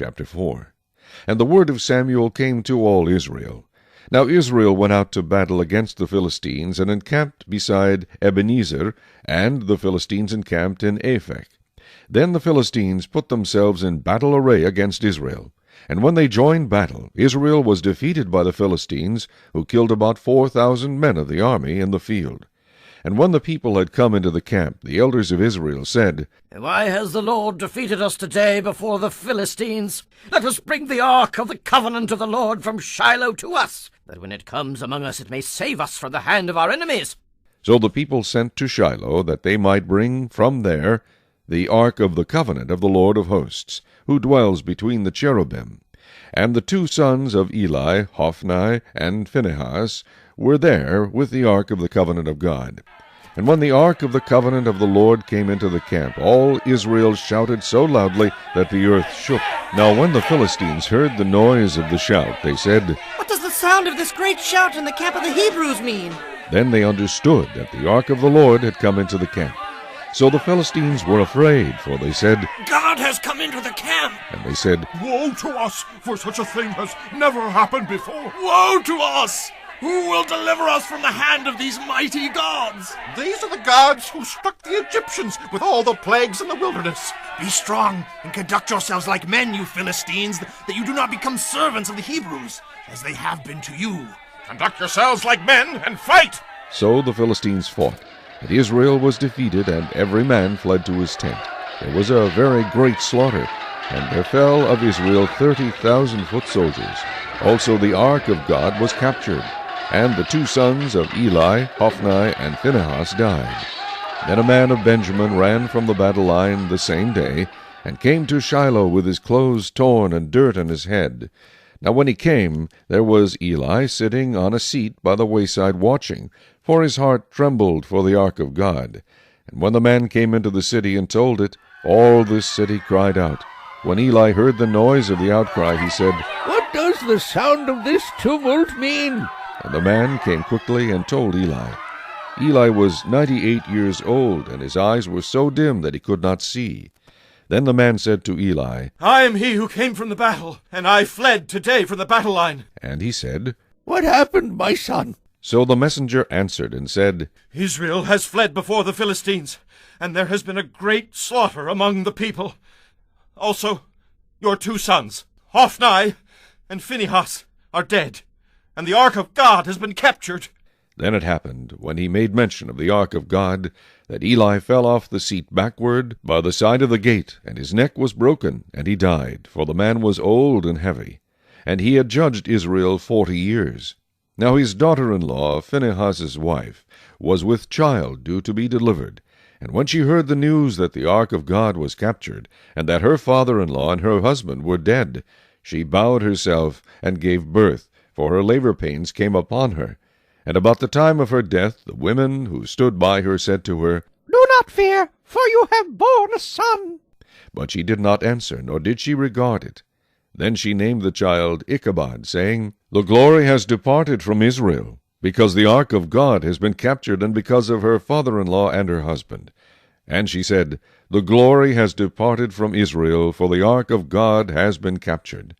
Chapter 4. And the word of Samuel came to all Israel. Now Israel went out to battle against the Philistines, and encamped beside Ebenezer, and the Philistines encamped in Aphek. Then the Philistines put themselves in battle array against Israel. And when they joined battle, Israel was defeated by the Philistines, who killed about 4,000 men of the army in the field. And when the people had come into the camp, the elders of Israel said, Why has the Lord defeated us today before the Philistines? Let us bring the ark of the covenant of the Lord from Shiloh to us, that when it comes among us it may save us from the hand of our enemies. So the people sent to Shiloh, that they might bring from there the ark of the covenant of the Lord of hosts, who dwells between the cherubim. And the two sons of Eli, Hophni and Phinehas, were there with the ark of the covenant of God. And when the ark of the covenant of the Lord came into the camp, all Israel shouted so loudly that the earth shook. Now when the Philistines heard the noise of the shout, they said, What does the sound of this great shout in the camp of the Hebrews mean? Then they understood that the ark of the Lord had come into the camp. So the Philistines were afraid, for they said, God has come into the camp. And they said, Woe to us, for such a thing has never happened before. Woe to us! Who will deliver us from the hand of these mighty gods? These are the gods who struck the Egyptians with all the plagues in the wilderness. Be strong and conduct yourselves like men, you Philistines, that you do not become servants of the Hebrews, as they have been to you. Conduct yourselves like men and fight. So the Philistines fought, and Israel was defeated, and every man fled to his tent. There was a very great slaughter, and there fell of Israel 30,000 foot soldiers. Also the ark of God was captured, and the two sons of Eli, Hophni and Phinehas, died. Then a man of Benjamin ran from the battle line the same day, and came to Shiloh with his clothes torn and dirt on his head. Now when he came, there was Eli sitting on a seat by the wayside watching, for his heart trembled for the ark of God. And when the man came into the city and told it, all this city cried out. When Eli heard the noise of the outcry, he said, What does the sound of this tumult mean? And the man came quickly and told Eli. Eli was 98 years old, and his eyes were so dim that he could not see. Then the man said to Eli, I am he who came from the battle, and I fled today from the battle line. And he said, What happened, my son? So the messenger answered and said, Israel has fled before the Philistines, and there has been a great slaughter among the people. Also, your two sons, Hophni and Phinehas, are dead, and the ark of God has been captured. Then it happened, when he made mention of the ark of God, that Eli fell off the seat backward by the side of the gate, and his neck was broken, and he died, for the man was old and heavy. And he had judged Israel 40 years. Now his daughter-in-law, Phinehas's wife, was with child due to be delivered. And when she heard the news that the ark of God was captured, and that her father-in-law and her husband were dead, she bowed herself and gave birth, for her labor pains came upon her. And about the time of her death, the women who stood by her said to her, Do not fear, for you have borne a son. But she did not answer, nor did she regard it. Then she named the child Ichabod, saying, The glory has departed from Israel, because the ark of God has been captured, and because of her father-in-law and her husband. And she said, The glory has departed from Israel, for the ark of God has been captured.